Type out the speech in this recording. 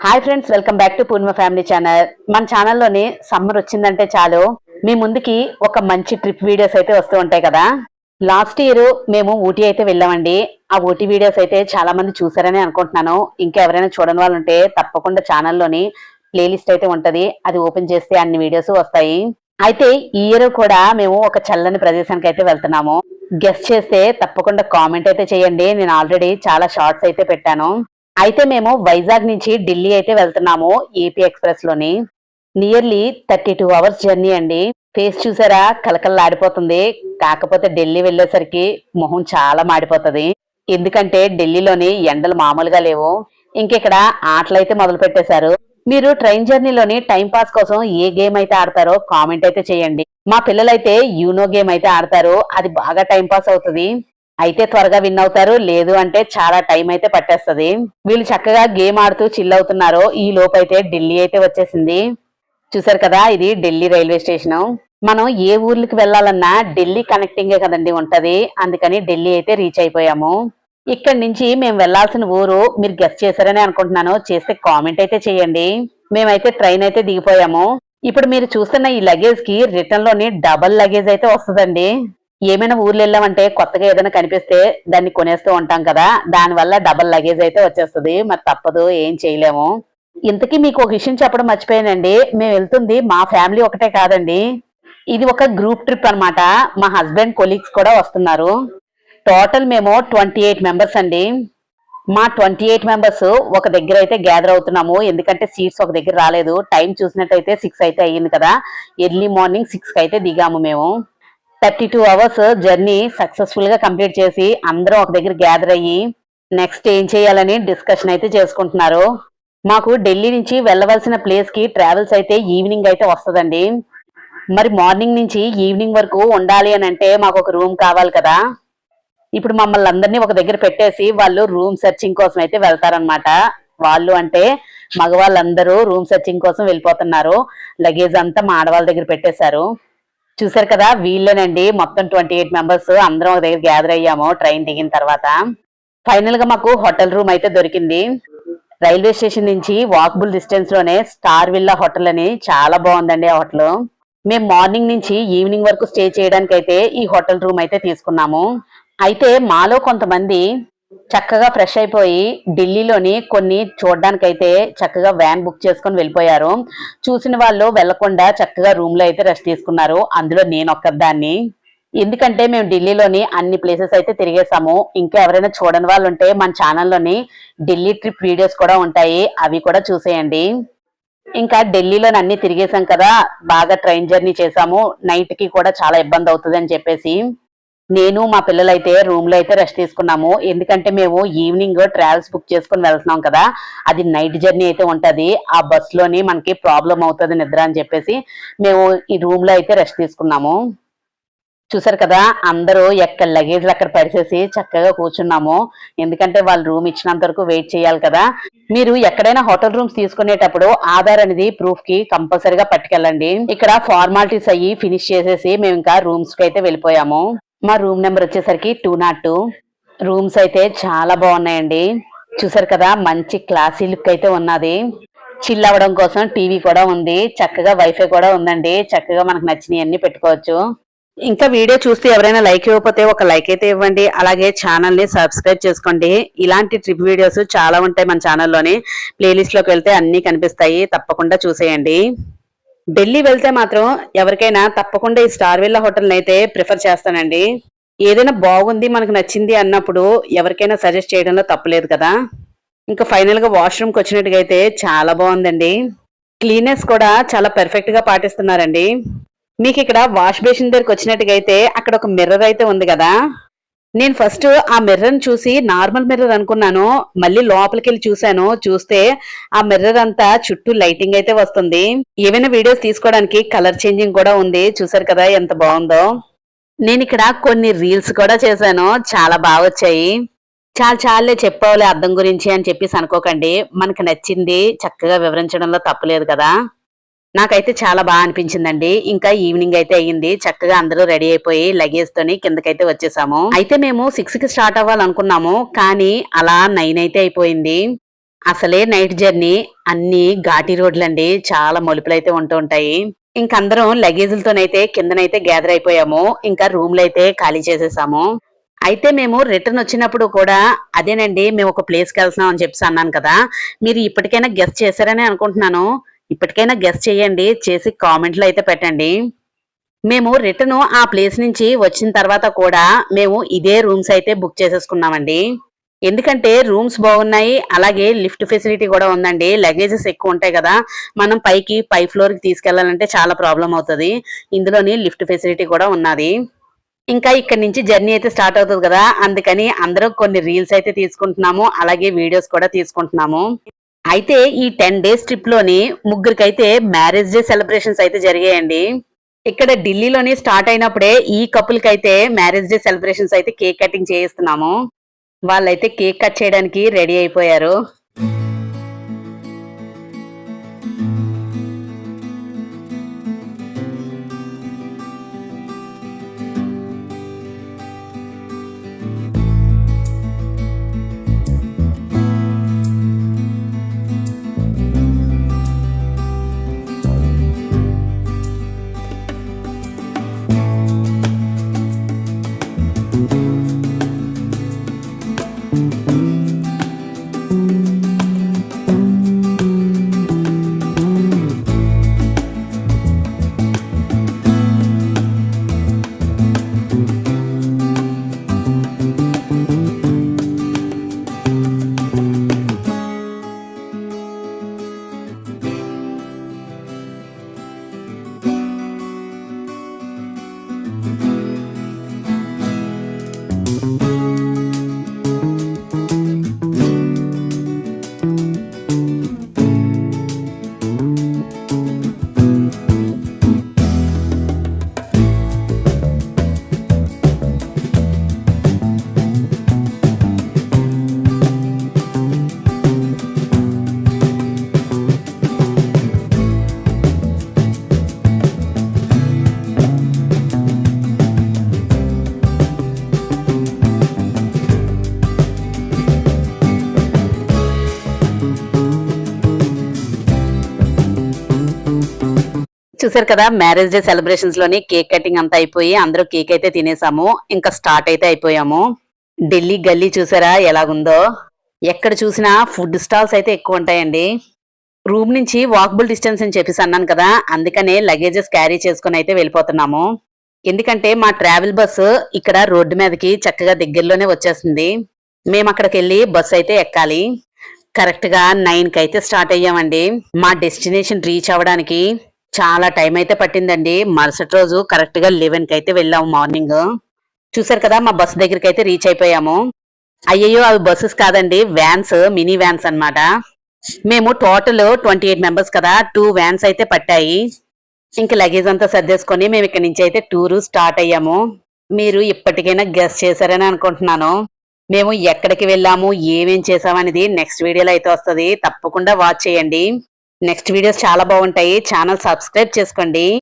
Hi friends, welcome back to Purnima family channel. మన ఛానల్లోని summer వచ్చిందంటే చాలు మీ ముందుకి ఒక మంచి ట్రిప్ వీడియోస్ అయితే వస్తూ ఉంటాయి కదా. లాస్ట్ ఇయర్ మేము ఊటీ అయితే వెళ్ళామండి. ఆ ఊటీ వీడియోస్ అయితే చాలా మంది చూసారని అనుకుంటున్నాను. ఇంకా ఎవరైనా చూడని వాళ్ళు ఉంటే తప్పకుండా ఛానల్లోని ప్లేలిస్ట్ అయితే ఉంటది, అది ఓపెన్ చేస్తే అన్ని వీడియోస్ వస్తాయి. అయితే ఈ ఇయర్ కూడా మేము ఒక చల్లని ప్రదేశానికి అయితే వెళ్తున్నాము. గెస్ట్ చేస్తే తప్పకుండా కామెంట్ అయితే చేయండి. నేను ఆల్రెడీ చాలా షార్ట్స్ అయితే పెట్టాను. అయితే మేము వైజాగ్ నుంచి ఢిల్లీ అయితే వెళ్తున్నాము ఏపీ ఎక్స్ప్రెస్ లోని. నియర్లీ 32 అవర్స్ జర్నీ అండి. ఫేస్ చూసారా, కలకల్లాడిపోతుంది. కాకపోతే ఢిల్లీ వెళ్ళేసరికి మొహం చాలా మాడిపోతుంది. ఎందుకంటే ఢిల్లీలోని ఎండలు మామూలుగా లేవు. ఇంకెక్కడ ఆటలు అయితే మొదలు పెట్టేశారు. మీరు ట్రైన్ జర్నీలోని టైం పాస్ కోసం ఏ గేమ్ అయితే ఆడతారో కామెంట్ అయితే చేయండి. మా పిల్లలైతే యూనో గేమ్ అయితే ఆడతారు, అది బాగా టైం పాస్ అవుతుంది. అయితే త్వరగా విన్ అవుతారు, లేదు అంటే చాలా టైం అయితే పట్టేస్తుంది. వీళ్ళు చక్కగా గేమ్ ఆడుతూ చిల్ అవుతున్నారు. ఈ లోపు అయితే ఢిల్లీ అయితే వచ్చేసింది. చూసారు కదా, ఇది ఢిల్లీ రైల్వే స్టేషన్. మనం ఏ ఊర్లకి వెళ్ళాలన్నా ఢిల్లీ కనెక్టింగే కదండి ఉంటది. అందుకని ఢిల్లీ అయితే రీచ్ అయిపోయాము. ఇక్కడి నుంచి మేము వెళ్లాల్సిన ఊరు మీరు గెస్ట్ చేశారని అనుకుంటున్నాను. చేస్తే కామెంట్ అయితే చేయండి. మేమైతే ట్రైన్ అయితే దిగిపోయాము. ఇప్పుడు మీరు చూస్తున్న ఈ లగేజ్ కి రిటర్న్ లోని డబల్ లగేజ్ అయితే వస్తుందండి. ఏమైనా ఊర్లు వెళ్ళామంటే కొత్తగా ఏదైనా కనిపిస్తే దాన్ని కొనేస్తూ ఉంటాం కదా, దానివల్ల డబల్ లగేజ్ అయితే వచ్చేస్తుంది. మరి తప్పదు, ఏం చేయలేము. ఇంతకీ మీకు ఒక విషయం చెప్పడం మర్చిపోయానండి. మేము వెళ్తుంది మా ఫ్యామిలీ ఒకటే కాదండి, ఇది ఒక గ్రూప్ ట్రిప్ అన్నమాట. మా హస్బెండ్ కొలీగ్స్ కూడా వస్తున్నారు. టోటల్ మేము 28 మెంబర్స్ అండి. మా 28 మెంబర్స్ ఒక దగ్గర అయితే గ్యాదర్ అవుతున్నాము. ఎందుకంటే సీట్స్ ఒక దగ్గర రాలేదు. టైం చూసినట్టయితే 6 అయితే అయ్యింది కదా. ఎర్లీ మార్నింగ్ 6 అయితే దిగాము మేము. 32 అవర్స్ జర్నీ సక్సెస్ఫుల్ గా కంప్లీట్ చేసి అందరం ఒక దగ్గర గ్యాదర్ అయ్యి నెక్స్ట్ ఏం చేయాలని డిస్కషన్ అయితే చేసుకుంటున్నారు. మాకు ఢిల్లీ నుంచి వెళ్ళవలసిన ప్లేస్ కి ట్రావెల్స్ అయితే ఈవినింగ్ అయితే వస్తుందండి. మరి మార్నింగ్ నుంచి ఈవినింగ్ వరకు ఉండాలి అని అంటే మాకు ఒక రూమ్ కావాలి కదా. ఇప్పుడు మమ్మల్ని అందరినీ ఒక దగ్గర పెట్టేసి వాళ్ళు రూమ్ సెర్చింగ్ కోసం అయితే వెళ్తారనమాట. వాళ్ళు అంటే మగవాళ్ళందరూ రూమ్ సెర్చింగ్ కోసం వెళ్ళిపోతున్నారు. లగేజ్ అంతా మా ఆడవాళ్ళ దగ్గర పెట్టేశారు. చూసారు కదా, వీళ్ళేనండి మొత్తం 28 మెంబర్స్. అందరం ఒక దగ్గర గ్యాదర్ అయ్యాము ట్రైన్ దిగిన తర్వాత. ఫైనల్ గా మాకు హోటల్ రూమ్ అయితే దొరికింది. రైల్వే స్టేషన్ నుంచి వాకబుల్ డిస్టెన్స్ లోనే స్టార్ విల్లా హోటల్ అని చాలా బాగుందండి ఆ హోటల్. మేము మార్నింగ్ నుంచి ఈవినింగ్ వరకు స్టే చేయడానికి అయితే ఈ హోటల్ రూమ్ అయితే తీసుకున్నాము. అయితే మాలో కొంతమంది చక్కగా ఫ్రెష్ అయిపోయి ఢిల్లీలోని కొన్ని చూడడానికైతే చక్కగా వ్యాన్ బుక్ చేసుకొని వెళ్ళిపోయారు. చూసిన వాళ్ళు వెళ్లకుండా చక్కగా రూమ్ లో అయితే రెస్ట్ తీసుకున్నారు. అందులో నేను ఒక్కదాన్ని. ఎందుకంటే మేము ఢిల్లీలోని అన్ని ప్లేసెస్ అయితే తిరిగేసాము. ఇంకా ఎవరైనా చూడని వాళ్ళు ఉంటే మన ఛానల్లోని ఢిల్లీ ట్రిప్ వీడియోస్ కూడా ఉంటాయి, అవి కూడా చూసేయండి. ఇంకా ఢిల్లీలోని అన్ని తిరిగేసాం కదా, బాగా ట్రైన్ జర్నీ చేసాము. నైట్ కి కూడా చాలా ఇబ్బంది అవుతుంది అని చెప్పేసి నేను మా పిల్లలైతే రూమ్ లో అయితే రెస్ట్ తీసుకున్నాము. ఎందుకంటే మేము ఈవినింగ్ ట్రావెల్స్ బుక్ చేసుకుని వెళ్తున్నాం కదా, అది నైట్ జర్నీ అయితే ఉంటది. ఆ బస్ లోని మనకి ప్రాబ్లం అవుతుంది నిద్ర అని చెప్పేసి మేము ఈ రూమ్ లో అయితే రెస్ట్ తీసుకున్నాము. చూసారు కదా, అందరూ ఎక్కడ లగేజ్లు అక్కడ పరిచేసి చక్కగా కూర్చున్నాము. ఎందుకంటే వాళ్ళు రూమ్ ఇచ్చినంత వరకు వెయిట్ చేయాలి కదా. మీరు ఎక్కడైనా హోటల్ రూమ్స్ తీసుకునేటప్పుడు ఆధార్ అనేది ప్రూఫ్ కి కంపల్సరీగా పట్టుకెళ్ళండి. ఇక్కడ ఫార్మాలిటీస్ అయ్యి ఫినిష్ చేసేసి మేము ఇంకా రూమ్స్ కి అయితే వెళ్ళిపోయాము. మా రూమ్ నెంబర్ వచ్చేసరికి 202. రూమ్స్ అయితే చాలా బాగున్నాయండి. చూసారు కదా, మంచి క్లాసీ లుక్ అయితే ఉన్నది. చిల్ అవ్వడం కోసం టీవీ కూడా ఉంది, చక్కగా వైఫై కూడా ఉందండి. చక్కగా మనకు నచ్చినవన్నీ పెట్టుకోవచ్చు. ఇంకా వీడియో చూస్తే ఎవరైనా లైక్ ఇవ్వకపోతే ఒక లైక్ అయితే ఇవ్వండి. అలాగే ఛానల్ ని సబ్స్క్రైబ్ చేసుకోండి. ఇలాంటి ట్రిప్ వీడియోస్ చాలా ఉంటాయి మన ఛానల్లోని. ప్లేలిస్ట్ లోకి వెళ్తే అన్ని కనిపిస్తాయి, తప్పకుండా చూసేయండి. ఢిల్లీ వెళ్తే మాత్రం ఎవరికైనా తప్పకుండా ఈ స్టార్ విల్లా హోటల్ అయితే ప్రిఫర్ చేస్తానండి. ఏదైనా బాగుంది మనకు నచ్చింది అన్నప్పుడు ఎవరికైనా సజెస్ట్ చేయడంలో తప్పులేదు కదా. ఇంకా ఫైనల్ గా వాష్రూమ్ కి వచ్చినట్టుగా అయితే చాలా బాగుందండి. క్లీనెస్ కూడా చాలా పర్ఫెక్ట్ గా పాటిస్తున్నారండి. మీకు ఇక్కడ వాష్ బేసిన్ దగ్గరికి వచ్చినట్టుగా అయితే అక్కడ ఒక మిర్రర్ అయితే ఉంది కదా. నేను ఫస్ట్ ఆ మిర్రర్ చూసి నార్మల్ మిర్రర్ అనుకున్నాను. మళ్ళీ లోపలికి వెళ్ళి చూశాను. చూస్తే ఆ మిర్రర్ అంతా చుట్టూ లైటింగ్ అయితే వస్తుంది. ఏవైనా వీడియోస్ తీసుకోవడానికి కలర్ చేంజింగ్ కూడా ఉంది. చూసారు కదా ఎంత బాగుందో. నేను ఇక్కడ కొన్ని రీల్స్ కూడా చేశాను, చాలా బాగా వచ్చాయి. చాలే చెప్పావులే అద్దం గురించి అని చెప్పేసి అనుకోకండి. మనకు నచ్చింది చక్కగా వివరించడంలో తప్పులేదు కదా. నాకైతే చాలా బాగా అనిపించిందండి. ఇంకా ఈవినింగ్ అయితే అయ్యింది. చక్కగా అందరూ రెడీ అయిపోయి లగేజ్ తోని కిందకైతే వచ్చేసాము. అయితే మేము 6కి స్టార్ట్ అవ్వాలనుకున్నాము, కానీ అలా 9 అయితే అయిపోయింది. అసలే నైట్ జర్నీ, అన్ని ఘాటి రోడ్లండి, చాలా మలుపులు అయితే ఉంటూ ఉంటాయి. ఇంకందరం లగేజీలతోనైతే కిందనైతే గ్యాదర్ అయిపోయాము. ఇంకా రూమ్లు అయితే ఖాళీ చేసేసాము. అయితే మేము రిటర్న్ వచ్చినప్పుడు కూడా అదేనండి, మేము ఒక ప్లేస్కి వెళ్తున్నాం అని చెప్పి అన్నాను కదా. మీరు ఇప్పటికైనా గెస్ చేశారని అనుకుంటున్నాను. ఇప్పటికైనా గెస్ చేయండి, చేసి కామెంట్లో అయితే పెట్టండి. మేము రిటర్న్ ఆ ప్లేస్ నుంచి వచ్చిన తర్వాత కూడా మేము ఇదే రూమ్స్ అయితే బుక్ చేసేసుకున్నామండి. ఎందుకంటే రూమ్స్ బాగున్నాయి, అలాగే లిఫ్ట్ ఫెసిలిటీ కూడా ఉందండి. లగేజెస్ ఎక్కువ ఉంటాయి కదా, మనం పై ఫ్లోర్ కి తీసుకెళ్లాలంటే చాలా ప్రాబ్లం అవుతుంది. ఇందులోని లిఫ్ట్ ఫెసిలిటీ కూడా ఉన్నది. ఇంకా ఇక్కడ నుంచి జర్నీ అయితే స్టార్ట్ అవుతుంది కదా, అందుకని అందరూ కొన్ని రీల్స్ అయితే తీసుకుంటున్నాము, అలాగే వీడియోస్ కూడా తీసుకుంటున్నాము. అయితే ఈ 10 days ట్రిప్ లోని ముగ్గురికైతే మ్యారేజ్ డే సెలబ్రేషన్స్ అయితే జరిగాయండి. ఇక్కడ ఢిల్లీలోని స్టార్ట్ అయినప్పుడే ఈ కపుల్ కి అయితే మ్యారేజ్ డే సెలబ్రేషన్స్ అయితే కేక్ కటింగ్ చేయిస్తున్నాము. వాళ్ళైతే కేక్ కట్ చేయడానికి రెడీ అయిపోయారు. చూసారు కదా, మ్యారేజ్ డే సెలబ్రేషన్స్ లోని కేక్ కటింగ్ అంతా అయిపోయి అందరూ కేక్ అయితే తినేసాము. ఇంకా స్టార్ట్ అయితే అయిపోయాము. ఢిల్లీ గల్లీ చూసారా ఎలాగుందో, ఎక్కడ చూసినా ఫుడ్ స్టాల్స్ అయితే ఎక్కువ ఉంటాయండి. రూమ్ నుంచి వాకబుల్ డిస్టెన్స్ అని చెప్పేసి అన్నాను కదా, అందుకనే లగేజెస్ క్యారీ చేసుకుని అయితే వెళ్ళిపోతున్నాము. ఎందుకంటే మా ట్రావెల్ బస్సు ఇక్కడ రోడ్డు మీదకి చక్కగా దగ్గరలోనే వచ్చేస్తుంది. మేము అక్కడికి వెళ్ళి బస్సు అయితే ఎక్కాలి. కరెక్ట్ గా 9కి అయితే స్టార్ట్ అయ్యామండి. మా డెస్టినేషన్ రీచ్ అవ్వడానికి చాలా టైం అయితే పట్టిందండి. మరుసటి రోజు కరెక్ట్ గా 11కి అయితే వెళ్ళాము మార్నింగ్. చూసారు కదా, మా బస్సు దగ్గరికి అయితే రీచ్ అయిపోయాము. అయ్యయ్యో, అవి బస్సెస్ కాదండి, వ్యాన్స్, మినీ వ్యాన్స్ అన్నమాట. మేము టోటల్ 28 మెంబర్స్ కదా, 2 వ్యాన్స్ అయితే పట్టాయి. ఇంక లగేజ్ అంతా సర్దేసుకొని మేము ఇక్కడ నుంచి అయితే టూరు స్టార్ట్ అయ్యాము. మీరు ఇప్పటికైనా గెస్ చేశారని అనుకుంటున్నాను. మేము ఎక్కడికి వెళ్ళాము, ఏమేం చేసామనేది నెక్స్ట్ వీడియోలో అయితే వస్తుంది, తప్పకుండా వాచ్ చేయండి. నెక్స్ట్ వీడియోస్ చాలా బాగుంటాయి. ఛానల్ సబ్స్క్రైబ్ చేసుకోండి.